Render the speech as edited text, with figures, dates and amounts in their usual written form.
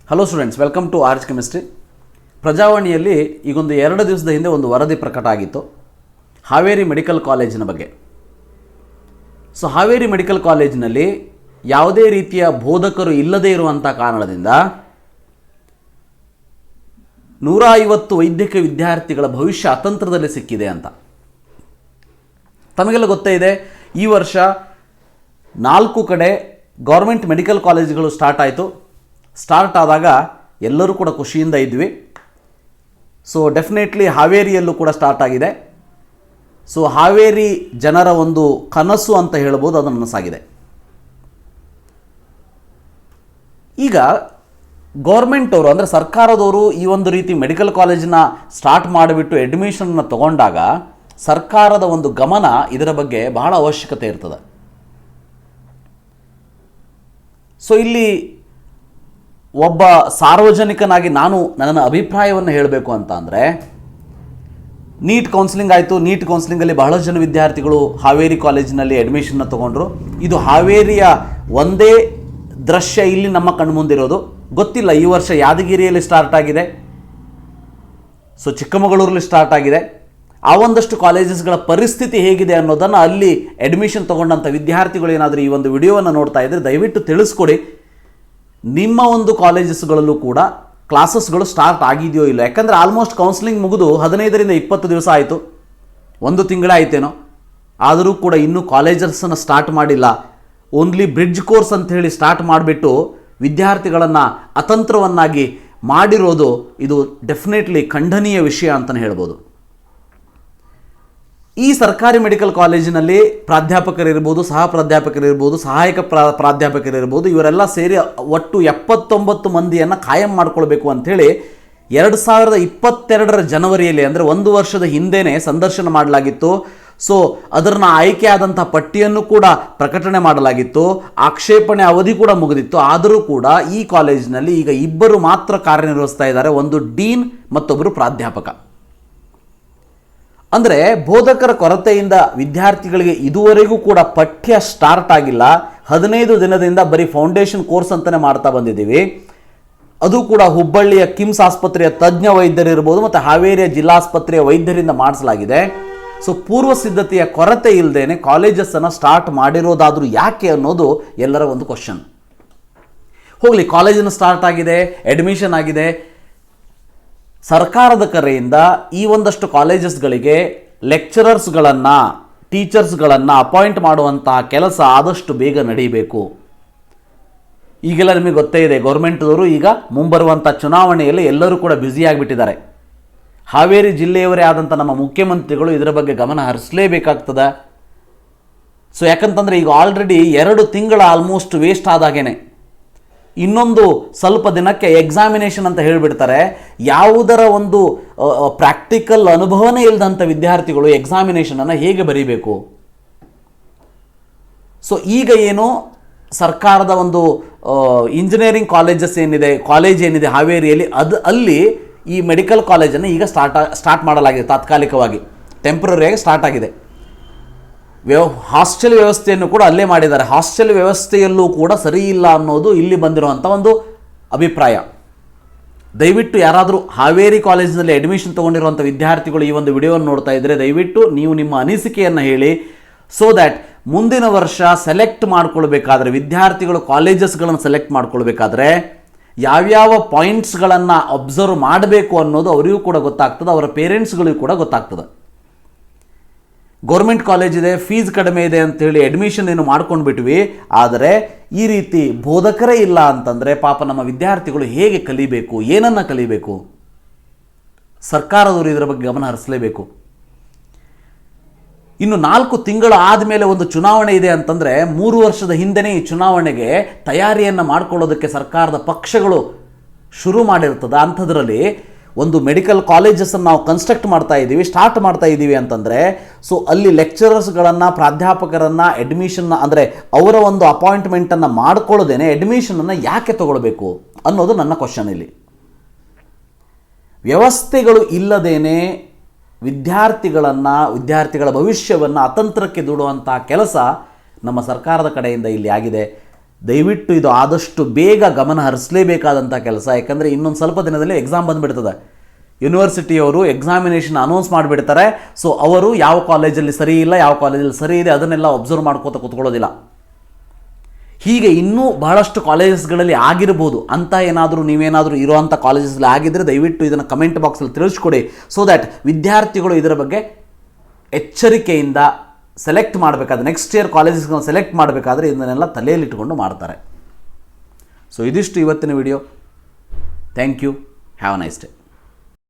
Hello students, welcome to arch chemistry. ಪ್ರಜಾವಾಣಿಯಲ್ಲಿ ಈಗೊಂದು 2 ದಿವಸದ ಹಿಂದೆ ಒಂದು ವರದಿ ಪ್ರಕಟ ಆಗಿತ್ತು ಹಾವೇರಿ ಮೆಡಿಕಲ್ ಕಾಲೇಜಿನ ಬಗ್ಗೆ. ಸೊ ಹಾವೇರಿ ಮೆಡಿಕಲ್ ಕಾಲೇಜಿನಲ್ಲಿ ಯಾವುದೇ ರೀತಿಯ ಬೋಧಕರು ಇಲ್ಲದೇ ಇರುವಂಥ ಕಾರಣದಿಂದ 150 ವೈದ್ಯಕೀಯ ವಿದ್ಯಾರ್ಥಿಗಳ ಭವಿಷ್ಯ ಅತಂತ್ರದಲ್ಲಿ ಸಿಕ್ಕಿದೆ ಅಂತ. ತಮಗೆಲ್ಲ ಗೊತ್ತೇ ಇದೆ, ಈ ವರ್ಷ 4 ಕಡೆ ಗೌರ್ಮೆಂಟ್ ಮೆಡಿಕಲ್ ಕಾಲೇಜುಗಳು ಸ್ಟಾರ್ಟ್ ಆದಾಗ ಎಲ್ಲರೂ ಕೂಡ ಖುಷಿಯಿಂದ ಇದ್ವಿ. ಸೊ ಡೆಫಿನೆಟ್ಲಿ ಹಾವೇರಿಯಲ್ಲೂ ಕೂಡ ಸ್ಟಾರ್ಟ್ ಆಗಿದೆ. ಸೊ ಹಾವೇರಿ ಜನರ ಒಂದು ಕನಸು ಅಂತ ಹೇಳ್ಬೋದು, ಅದು ನನಸಾಗಿದೆ. ಈಗ ಗೌರ್ಮೆಂಟ್ ಅವರು ಅಂದರೆ ಸರ್ಕಾರದವರು ಈ ಒಂದು ರೀತಿ ಮೆಡಿಕಲ್ ಕಾಲೇಜನ್ನ ಸ್ಟಾರ್ಟ್ ಮಾಡಿಬಿಟ್ಟು ಅಡ್ಮಿಷನ್ನ ತಗೊಂಡಾಗ ಸರ್ಕಾರದ ಒಂದು ಗಮನ ಇದರ ಬಗ್ಗೆ ಬಹಳ ಅವಶ್ಯಕತೆ ಇರ್ತದೆ. ಸೊ ಇಲ್ಲಿ ಒಬ್ಬ ಸಾರ್ವಜನಿಕನಾಗಿ ನಾನು ನನ್ನ ಅಭಿಪ್ರಾಯವನ್ನು ಹೇಳಬೇಕು ಅಂತ ಅಂದರೆ, ನೀಟ್ ಕೌನ್ಸಿಲಿಂಗ್ ಆಯಿತು. ನೀಟ್ ಕೌನ್ಸಿಲಿಂಗಲ್ಲಿ ಬಹಳಷ್ಟು ಜನ ವಿದ್ಯಾರ್ಥಿಗಳು ಹಾವೇರಿ ಕಾಲೇಜಿನಲ್ಲಿ ಅಡ್ಮಿಷನ್ನ ತೊಗೊಂಡ್ರು. ಇದು ಹಾವೇರಿಯ ಒಂದೇ ದೃಶ್ಯ ಇಲ್ಲಿ ನಮ್ಮ ಕಣ್ಮುಂದಿರೋದು. ಗೊತ್ತಿಲ್ಲ, ಈ ವರ್ಷ ಯಾದಗಿರಿಯಲ್ಲಿ ಸ್ಟಾರ್ಟ್ ಆಗಿದೆ, ಸೊ ಚಿಕ್ಕಮಗಳೂರಲ್ಲಿ ಸ್ಟಾರ್ಟ್ ಆಗಿದೆ. ಆ ಒಂದಷ್ಟು ಕಾಲೇಜಸ್ಗಳ ಪರಿಸ್ಥಿತಿ ಹೇಗಿದೆ ಅನ್ನೋದನ್ನು ಅಲ್ಲಿ ಅಡ್ಮಿಷನ್ ತೊಗೊಂಡಂಥ ವಿದ್ಯಾರ್ಥಿಗಳು ಏನಾದರೂ ಈ ಒಂದು ವಿಡಿಯೋವನ್ನು ನೋಡ್ತಾ ಇದ್ದರೆ ದಯವಿಟ್ಟು ತಿಳಿಸ್ಕೊಡಿ. ನಿಮ್ಮ ಒಂದು ಕಾಲೇಜಸ್ಗಳಲ್ಲೂ ಕೂಡ ಕ್ಲಾಸಸ್ಗಳು ಸ್ಟಾರ್ಟ್ ಆಗಿದೆಯೋ ಇಲ್ಲ. ಯಾಕಂದರೆ ಆಲ್ಮೋಸ್ಟ್ ಕೌನ್ಸಿಲಿಂಗ್ ಮುಗಿದು 15ರಿಂದ 20 ದಿವಸ ಆಯಿತು, 1 ತಿಂಗಳಾಯಿತೇನೋ. ಆದರೂ ಕೂಡ ಇನ್ನೂ ಕಾಲೇಜಸ್ಸನ್ನು ಸ್ಟಾರ್ಟ್ ಮಾಡಿಲ್ಲ. ಓನ್ಲಿ ಬ್ರಿಡ್ಜ್ ಕೋರ್ಸ್ ಅಂತ ಹೇಳಿ ಸ್ಟಾರ್ಟ್ ಮಾಡಿಬಿಟ್ಟು ವಿದ್ಯಾರ್ಥಿಗಳನ್ನು ಅತಂತ್ರವನ್ನಾಗಿ ಮಾಡಿರೋದು ಇದು ಡೆಫಿನೆಟ್ಲಿ ಖಂಡನೀಯ ವಿಷಯ ಅಂತಲೇ ಹೇಳ್ಬೋದು. ಈ ಸರ್ಕಾರಿ ಮೆಡಿಕಲ್ ಕಾಲೇಜಿನಲ್ಲಿ ಪ್ರಾಧ್ಯಾಪಕರಿರ್ಬೋದು, ಸಹ ಪ್ರಾಧ್ಯಾಪಕರಿರ್ಬೋದು, ಸಹಾಯಕ ಪ್ರಾಧ್ಯಾಪಕರಿರ್ಬೋದು, ಇವರೆಲ್ಲ ಸೇರಿ ಒಟ್ಟು 79 ಮಂದಿಯನ್ನು ಕಾಯಂ ಮಾಡಿಕೊಳ್ಬೇಕು ಅಂಥೇಳಿ 2022 ಜನವರಿಯಲ್ಲಿ ಅಂದರೆ 1 ವರ್ಷದ ಹಿಂದೆಯೇ ಸಂದರ್ಶನ ಮಾಡಲಾಗಿತ್ತು. ಸೊ ಅದನ್ನು ಆಯ್ಕೆಯಾದಂಥ ಪಟ್ಟಿಯನ್ನು ಕೂಡ ಪ್ರಕಟಣೆ ಮಾಡಲಾಗಿತ್ತು. ಆಕ್ಷೇಪಣೆ ಅವಧಿ ಕೂಡ ಮುಗಿದಿತ್ತು. ಆದರೂ ಕೂಡ ಈ ಕಾಲೇಜಿನಲ್ಲಿ ಈಗ 2 ಮಾತ್ರ ಕಾರ್ಯನಿರ್ವಹಿಸ್ತಾ ಇದ್ದಾರೆ, ಒಂದು ಡೀನ್ ಮತ್ತೊಬ್ಬರು ಪ್ರಾಧ್ಯಾಪಕ. ಅಂದರೆ ಬೋಧಕರ ಕೊರತೆಯಿಂದ ವಿದ್ಯಾರ್ಥಿಗಳಿಗೆ ಇದುವರೆಗೂ ಕೂಡ ಪಠ್ಯ ಸ್ಟಾರ್ಟ್ ಆಗಿಲ್ಲ. 15 ದಿನದಿಂದ ಬರೀ ಫೌಂಡೇಶನ್ ಕೋರ್ಸ್ ಅಂತಲೇ ಮಾಡ್ತಾ ಬಂದಿದ್ದೀವಿ. ಅದು ಕೂಡ ಹುಬ್ಬಳ್ಳಿಯ ಕಿಮ್ಸ್ ಆಸ್ಪತ್ರೆಯ ತಜ್ಞ ವೈದ್ಯರಿರ್ಬೋದು ಮತ್ತು ಹಾವೇರಿಯ ಜಿಲ್ಲಾಸ್ಪತ್ರೆಯ ವೈದ್ಯರಿಂದ ಮಾಡಿಸಲಾಗಿದೆ. ಸೊ ಪೂರ್ವ ಸಿದ್ಧತೆಯ ಕೊರತೆ ಇಲ್ಲದೇನೆ ಕಾಲೇಜಸ್ಸನ್ನು ಸ್ಟಾರ್ಟ್ ಮಾಡಿರೋದಾದರೂ ಯಾಕೆ ಅನ್ನೋದು ಎಲ್ಲರ ಒಂದು ಕ್ವಶನ್. ಹೋಗಲಿ, ಕಾಲೇಜನ್ನು ಸ್ಟಾರ್ಟ್ ಆಗಿದೆ, ಅಡ್ಮಿಷನ್ ಆಗಿದೆ. ಸರ್ಕಾರದ ಕರೆಯಿಂದ ಈ ಒಂದಷ್ಟು ಕಾಲೇಜಸ್ಗಳಿಗೆ ಲೆಕ್ಚರರ್ಸ್ಗಳನ್ನು, ಟೀಚರ್ಸ್ಗಳನ್ನು ಅಪಾಯಿಂಟ್ ಮಾಡುವಂತಹ ಕೆಲಸ ಆದಷ್ಟು ಬೇಗ ನಡೀಬೇಕು. ಈಗೆಲ್ಲ ನಿಮಗೆ ಗೊತ್ತೇ ಇದೆ, ಗೌರ್ಮೆಂಟ್ದವರು ಈಗ ಮುಂಬರುವಂಥ ಚುನಾವಣೆಯಲ್ಲಿ ಎಲ್ಲರೂ ಕೂಡ ಬ್ಯುಸಿಯಾಗಿಬಿಟ್ಟಿದ್ದಾರೆ. ಹಾವೇರಿ ಜಿಲ್ಲೆಯವರೇ ಆದಂಥ ನಮ್ಮ ಮುಖ್ಯಮಂತ್ರಿಗಳು ಇದರ ಬಗ್ಗೆ ಗಮನ ಹರಿಸಲೇಬೇಕಾಗ್ತದೆ. ಸೊ ಯಾಕಂತಂದರೆ ಈಗ ಆಲ್ರೆಡಿ 2 ತಿಂಗಳ ಆಲ್ಮೋಸ್ಟ್ ವೇಸ್ಟ್ ಆದಾಗೇನೆ. ಇನ್ನೊಂದು ಸ್ವಲ್ಪ ದಿನಕ್ಕೆ ಎಕ್ಸಾಮಿನೇಷನ್ ಅಂತ ಹೇಳಿಬಿಡ್ತಾರೆ. ಯಾವುದರ ಒಂದು ಪ್ರಾಕ್ಟಿಕಲ್ ಅನುಭವನೇ ಇಲ್ಲದಂಥ ವಿದ್ಯಾರ್ಥಿಗಳು ಎಕ್ಸಾಮಿನೇಷನನ್ನು ಹೇಗೆ ಬರೀಬೇಕು? ಸೊ ಈಗ ಏನು ಸರ್ಕಾರದ ಒಂದು ಇಂಜಿನಿಯರಿಂಗ್ ಕಾಲೇಜ್ ಏನಿದೆ ಹಾವೇರಿಯಲ್ಲಿ, ಅಲ್ಲಿ ಈ ಮೆಡಿಕಲ್ ಕಾಲೇಜನ್ನು ಈಗ ಸ್ಟಾರ್ಟ್ ಮಾಡಲಾಗಿದೆ. ತಾತ್ಕಾಲಿಕವಾಗಿ ಟೆಂಪ್ರರಿಯಾಗಿ ಸ್ಟಾರ್ಟ್ ಆಗಿದೆ. ಹಾಸ್ಟೆಲ್ ವ್ಯವಸ್ಥೆಯನ್ನು ಕೂಡ ಅಲ್ಲೇ ಮಾಡಿದ್ದಾರೆ. ಹಾಸ್ಟೆಲ್ ವ್ಯವಸ್ಥೆಯಲ್ಲೂ ಕೂಡ ಸರಿ ಇಲ್ಲ ಅನ್ನೋದು ಇಲ್ಲಿ ಬಂದಿರುವಂಥ ಒಂದು ಅಭಿಪ್ರಾಯ. ದಯವಿಟ್ಟು ಯಾರಾದರೂ ಹಾವೇರಿ ಕಾಲೇಜಿನಲ್ಲಿ ಅಡ್ಮಿಷನ್ ತೊಗೊಂಡಿರುವಂಥ ವಿದ್ಯಾರ್ಥಿಗಳು ಈ ಒಂದು ವಿಡಿಯೋವನ್ನು ನೋಡ್ತಾ ಇದ್ದರೆ ದಯವಿಟ್ಟು ನೀವು ನಿಮ್ಮ ಅನಿಸಿಕೆಯನ್ನು ಹೇಳಿ. ಸೊ ದ್ಯಾಟ್ ಮುಂದಿನ ವರ್ಷ ಸೆಲೆಕ್ಟ್ ಮಾಡ್ಕೊಳ್ಬೇಕಾದ್ರೆ, ವಿದ್ಯಾರ್ಥಿಗಳು ಕಾಲೇಜಸ್ಗಳನ್ನು ಸೆಲೆಕ್ಟ್ ಮಾಡ್ಕೊಳ್ಬೇಕಾದ್ರೆ ಯಾವ್ಯಾವ ಪಾಯಿಂಟ್ಸ್ಗಳನ್ನು ಅಬ್ಸರ್ವ್ ಮಾಡಬೇಕು ಅನ್ನೋದು ಅವರಿಗೂ ಕೂಡ ಗೊತ್ತಾಗ್ತದೆ, ಅವರ ಪೇರೆಂಟ್ಸ್ಗಳಿಗೂ ಕೂಡ ಗೊತ್ತಾಗ್ತದೆ. ಗೌರ್ಮೆಂಟ್ ಕಾಲೇಜ್ ಇದೆ, ಫೀಸ್ ಕಡಿಮೆ ಇದೆ ಅಂಥೇಳಿ ಅಡ್ಮಿಷನ್ ಏನು ಮಾಡ್ಕೊಂಡು ಬಿಟ್ವಿ. ಆದರೆ ಈ ರೀತಿ ಬೋಧಕರೇ ಇಲ್ಲ ಅಂತಂದರೆ ಪಾಪ ನಮ್ಮ ವಿದ್ಯಾರ್ಥಿಗಳು ಹೇಗೆ ಕಲಿಬೇಕು, ಏನನ್ನು ಕಲಿಬೇಕು? ಸರ್ಕಾರದವರು ಇದರ ಬಗ್ಗೆ ಗಮನ ಹರಿಸಲೇಬೇಕು. ಇನ್ನು 4 ತಿಂಗಳು ಆದಮೇಲೆ ಒಂದು ಚುನಾವಣೆ ಇದೆ ಅಂತಂದರೆ 3 ವರ್ಷದ ಹಿಂದೆಯೇ ಈ ಚುನಾವಣೆಗೆ ತಯಾರಿಯನ್ನು ಮಾಡಿಕೊಳ್ಳೋದಕ್ಕೆ ಸರ್ಕಾರದ ಪಕ್ಷಗಳು ಶುರು ಮಾಡಿರ್ತದೆ. ಅಂಥದ್ರಲ್ಲಿ ಒಂದು ಮೆಡಿಕಲ್ ಕಾಲೇಜಸ್ಸನ್ನು ನಾವು ಸ್ಟಾರ್ಟ್ ಮಾಡ್ತಾ ಇದ್ದೀವಿ ಅಂತಂದರೆ, ಸೊ ಅಲ್ಲಿ ಲೆಕ್ಚರರ್ಸ್ಗಳನ್ನು, ಪ್ರಾಧ್ಯಾಪಕರನ್ನು ಅಡ್ಮಿಷನ್ನ ಅಂದರೆ ಅವರ ಒಂದು ಅಪಾಯಿಂಟ್ಮೆಂಟನ್ನು ಮಾಡ್ಕೊಳ್ಳೋದೇನೆ ಅಡ್ಮಿಷನನ್ನು ಯಾಕೆ ತಗೊಳ್ಬೇಕು ಅನ್ನೋದು ನನ್ನ ಕ್ವಶನ್. ಇಲ್ಲಿ ವ್ಯವಸ್ಥೆಗಳು ಇಲ್ಲದೇನೆ ವಿದ್ಯಾರ್ಥಿಗಳ ಭವಿಷ್ಯವನ್ನು ಅತಂತ್ರಕ್ಕೆ ದೂಡುವಂಥ ಕೆಲಸ ನಮ್ಮ ಸರ್ಕಾರದ ಕಡೆಯಿಂದ ಇಲ್ಲಿ ಆಗಿದೆ. ದಯವಿಟ್ಟು ಇದು ಆದಷ್ಟು ಬೇಗ ಗಮನ ಹರಿಸಲೇಬೇಕಾದಂಥ ಕೆಲಸ. ಯಾಕಂದರೆ ಇನ್ನೊಂದು ಸ್ವಲ್ಪ ದಿನದಲ್ಲಿ ಎಕ್ಸಾಮ್ ಬಂದುಬಿಡ್ತದೆ. ಯೂನಿವರ್ಸಿಟಿಯವರು ಎಕ್ಸಾಮಿನೇಷನ್ ಅನೌನ್ಸ್ ಮಾಡಿಬಿಡ್ತಾರೆ. ಸೊ ಅವರು ಯಾವ ಕಾಲೇಜಲ್ಲಿ ಸರಿ ಇಲ್ಲ, ಯಾವ ಕಾಲೇಜಲ್ಲಿ ಸರಿ ಇದೆ ಅದನ್ನೆಲ್ಲ ಒಬ್ಸರ್ವ್ ಮಾಡ್ಕೋತ ಕೂತ್ಕೊಳ್ಳೋದಿಲ್ಲ. ಹೀಗೆ ಇನ್ನೂ ಬಹಳಷ್ಟು ಕಾಲೇಜಸ್ಗಳಲ್ಲಿ ಆಗಿರ್ಬೋದು. ಅಂತ ಏನಾದರೂ ನೀವೇನಾದರೂ ಇರೋವಂಥ ಕಾಲೇಜಸ್ಲಿ ಆಗಿದ್ದರೆ ದಯವಿಟ್ಟು ಇದನ್ನು ಕಮೆಂಟ್ ಬಾಕ್ಸಲ್ಲಿ ತಿಳಿಸ್ಕೊಡಿ. ಸೊ ದ್ಯಾಟ್ ವಿದ್ಯಾರ್ಥಿಗಳು ಇದರ ಬಗ್ಗೆ ಎಚ್ಚರಿಕೆಯಿಂದ ಸೆಲೆಕ್ಟ್ ಮಾಡಬೇಕಾದ್ರೆ, ನೆಕ್ಸ್ಟ್ ಇಯರ್ ಕಾಲೇಜಸ್ಗಳನ್ನ ಸೆಲೆಕ್ಟ್ ಮಾಡಬೇಕಾದ್ರೆ ಇದನ್ನೆಲ್ಲ ತಲೆಯಲ್ಲಿಟ್ಟುಕೊಂಡು ಮಾಡ್ತಾರೆ. ಸೊ ಇದಿಷ್ಟು ಇವತ್ತಿನ video. Thank you. Have a nice day.